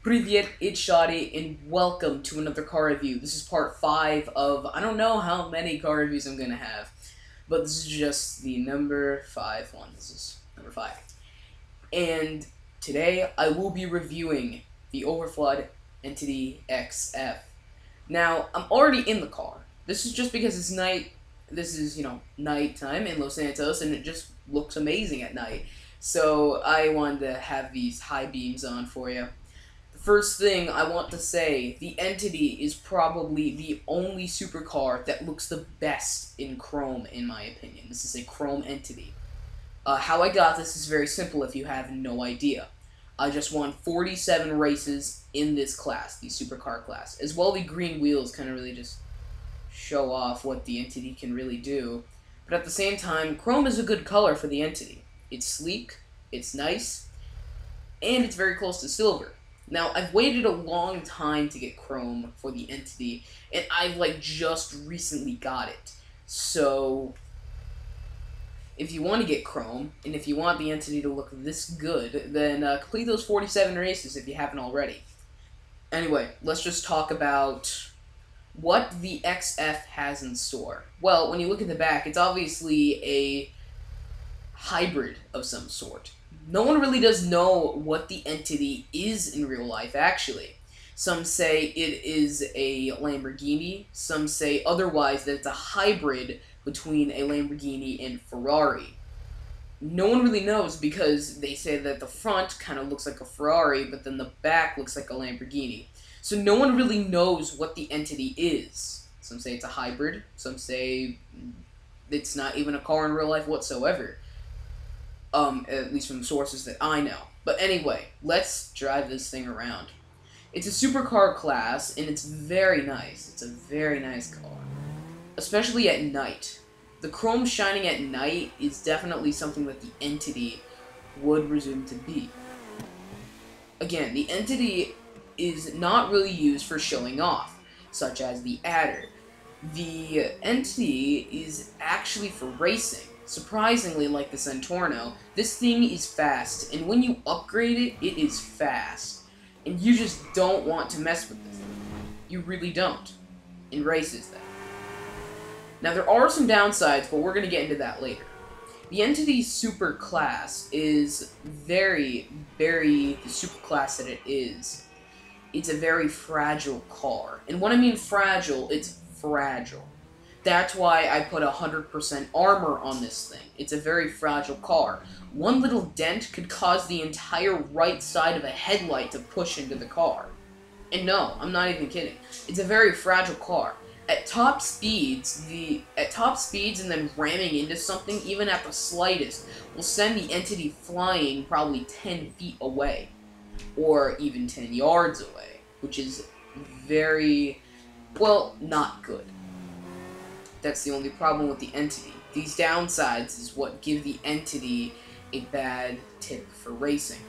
Привет, it's Shoddy, and welcome to another car review. This is part 5 of, I don't know how many car reviews I'm gonna have, but this is just the number 5 one. This is number 5. And today, I will be reviewing the Overflod Entity XF. Now, I'm already in the car. This is just because it's night, this is, nighttime in Los Santos, and it just looks amazing at night. So, I wanted to have these high beams on for you. First thing I want to say, the Entity is probably the only supercar that looks the best in Chrome, in my opinion. This is a Chrome Entity. How I got this is very simple if you have no idea. I just won 47 races in this class, the supercar class. As well, the green wheels kind of really just show off what the Entity can really do. But at the same time, Chrome is a good color for the Entity. It's sleek, it's nice, and it's very close to silver. Now, I've waited a long time to get Chrome for the Entity, and I've, just recently got it. So, if you want to get Chrome, and if you want the Entity to look this good, then complete those 47 races if you haven't already. Anyway, let's just talk about what the XF has in store. Well, when you look at the back, it's obviously a hybrid of some sort. No one really does know what the Entity is in real life, actually. Some say it is a Lamborghini, some say otherwise that it's a hybrid between a Lamborghini and Ferrari. No one really knows because they say that the front kind of looks like a Ferrari, but then the back looks like a Lamborghini. So no one really knows what the Entity is. Some say it's a hybrid, some say it's not even a car in real life whatsoever. At least from sources that I know. But anyway, let's drive this thing around. It's a supercar class, and it's very nice. It's a very nice car. Especially at night. The chrome shining at night is definitely something that the Entity would resume to be. Again, the Entity is not really used for showing off, such as the Adder. The Entity is actually for racing. Surprisingly, like the Centorno, this thing is fast, and when you upgrade it, it is fast. And you just don't want to mess with this thing. You really don't. In races, then. Now, there are some downsides, but we're going to get into that later. The Entity Super Class is the super class that it is. It's a very fragile car. And when I mean fragile, it's fragile. That's why I put 100% armor on this thing. It's a very fragile car. One little dent could cause the entire right side of a headlight to push into the car. And no, I'm not even kidding. It's a very fragile car. At top speeds and then ramming into something, even at the slightest, will send the Entity flying probably 10 feet away. Or even 10 yards away. Which is very, well, not good. That's the only problem with the Entity. These downsides is what give the Entity a bad tip for racing.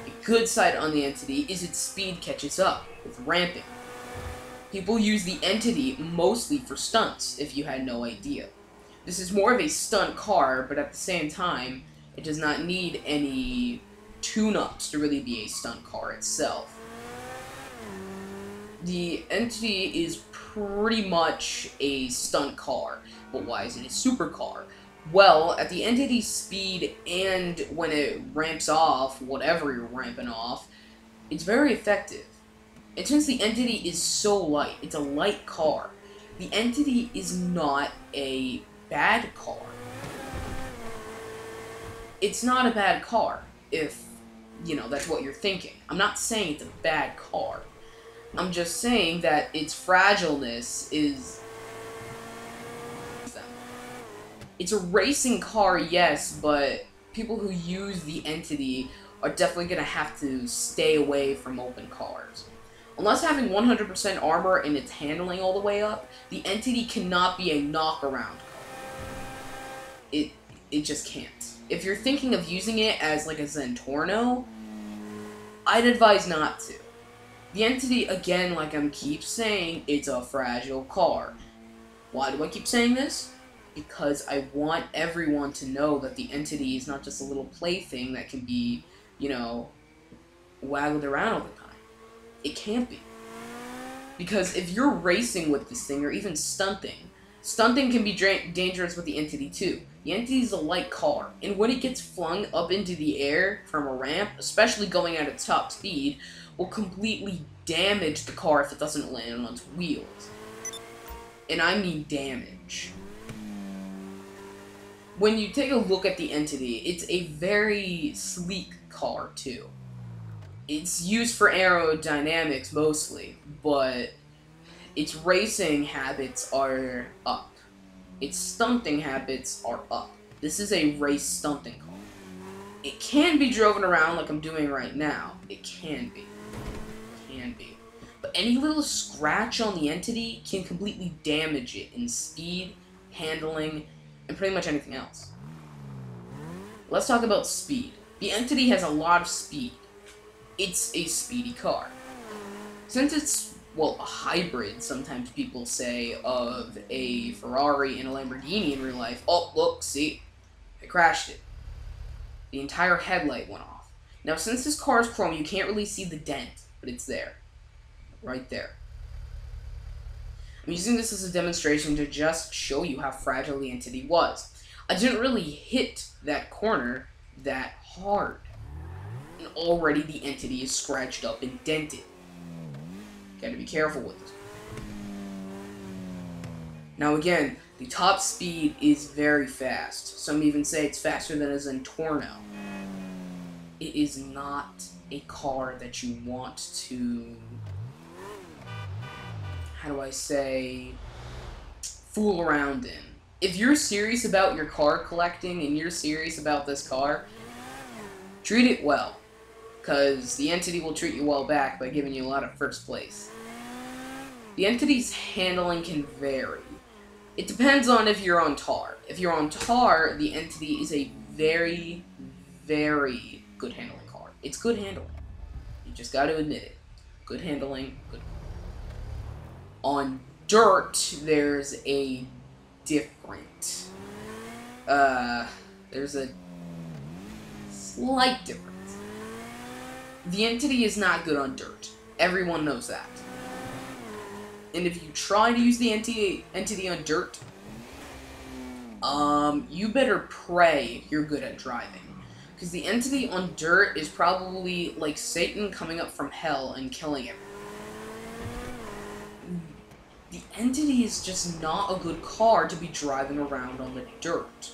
A good side on the Entity is its speed catches up with ramping. People use the Entity mostly for stunts, if you had no idea. This is more of a stunt car, but at the same time, it does not need any tune-ups to really be a stunt car itself. The Entity is pretty much a stunt car, but why is it a supercar? Well, at the Entity's speed and when it ramps off, whatever you're ramping off, it's very effective. And since the Entity is so light, it's a light car, the Entity is not a bad car. It's not a bad car, if, that's what you're thinking. I'm not saying it's a bad car. I'm just saying that its fragileness is... It's a racing car, yes, but people who use the Entity are definitely going to have to stay away from open cars. Unless having 100% armor and its handling all the way up, the Entity cannot be a knock-around car. It just can't. If you're thinking of using it as like a Centorno, I'd advise not to. The Entity, again, like I keep saying, it's a fragile car. Why do I keep saying this? Because I want everyone to know that the Entity is not just a little plaything that can be, waggled around all the time. It can't be. Because if you're racing with this thing, or even stunting can be dangerous with the Entity too. The Entity is a light car, and when it gets flung up into the air from a ramp, especially going at its top speed, will completely damage the car if it doesn't land on its wheels. And I mean damage. When you take a look at the Entity, it's a very sleek car too. It's used for aerodynamics mostly, but its racing habits are up. Its stunting habits are up. This is a race stunting car. It can be driven around like I'm doing right now. It can be. It can be. But any little scratch on the Entity can completely damage it in speed, handling, and pretty much anything else. Let's talk about speed. The Entity has a lot of speed. It's a speedy car. Since it's, well, a hybrid, sometimes people say, of a Ferrari and a Lamborghini in real life. Oh, look, see? I crashed it. The entire headlight went off. Now, since this car is chrome, you can't really see the dent, but it's there. Right there. I'm using this as a demonstration to just show you how fragile the Entity was. I didn't really hit that corner that hard. And already the Entity is scratched up and dented. Gotta be careful with this. Now again, the top speed is very fast. Some even say it's faster than a Zentorno. It is not a car that you want to, how do I say, fool around in. If you're serious about your car collecting and you're serious about this car, treat it well. Because the Entity will treat you well back by giving you a lot of first place. The Entity's handling can vary. It depends on if you're on tar. If you're on tar, the Entity is a very, very good handling car. It's good handling. You just gotta admit it. Good handling, good. On dirt, there's a different. There's a slight difference. The Entity is not good on dirt. Everyone knows that. And if you try to use the Entity on dirt, you better pray you're good at driving. Because the Entity on dirt is probably like Satan coming up from hell and killing him. The Entity is just not a good car to be driving around on the dirt.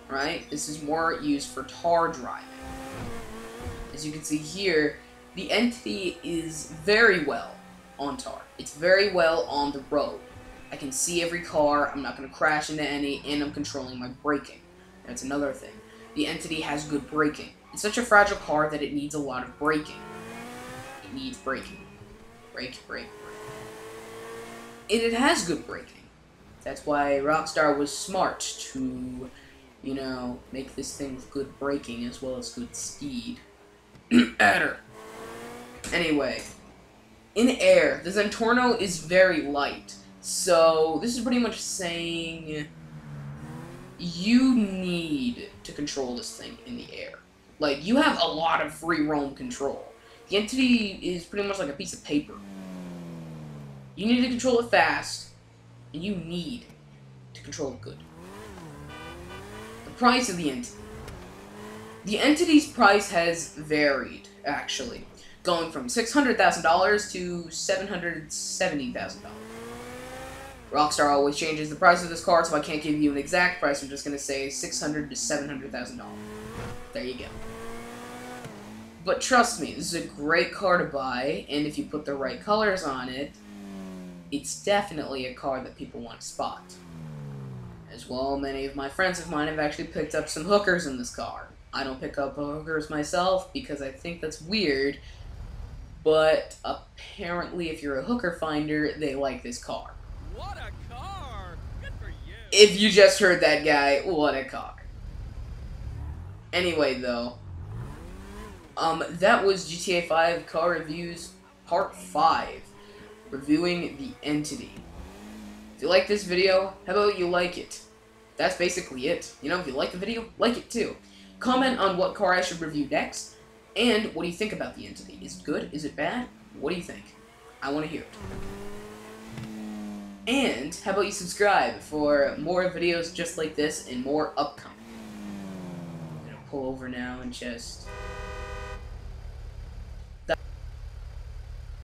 Right? This is more used for tar driving. As you can see here, the Entity is very well on tar. It's very well on the road. I can see every car, I'm not going to crash into any, and I'm controlling my braking. That's another thing. The Entity has good braking. It's such a fragile car that it needs a lot of braking. It needs braking. Brake, brake, brake. And it has good braking. That's why Rockstar was smart to, you know, make this thing with good braking as well as good speed. Adder. Anyway, in air, the Zentorno is very light. So, this is pretty much saying you need to control this thing in the air. Like, you have a lot of free roam control. The Entity is pretty much like a piece of paper. You need to control it fast, and you need to control it good. The price of the Entity. The Entity's price has varied, actually, going from $600,000 to $770,000. Rockstar always changes the price of this car, so I can't give you an exact price. I'm just going to say $600,000 to $700,000. There you go. But trust me, this is a great car to buy, and if you put the right colors on it, it's definitely a car that people want to spot. As well, many of my friends of mine have actually picked up some hookers in this car. I don't pick up hookers myself because I think that's weird, but apparently if you're a hooker finder, they like this car. What a car! Good for you! If you just heard that guy, what a car. Anyway, though, that was GTA 5 Car Reviews Part 5, reviewing the Entity. If you like this video, how about you like it? That's basically it. You know, if you like the video, like it too. Comment on what car I should review next, and what do you think about the Entity? Is it good? Is it bad? What do you think? I want to hear it. And how about you subscribe for more videos just like this and more upcoming. I'm gonna pull over now and just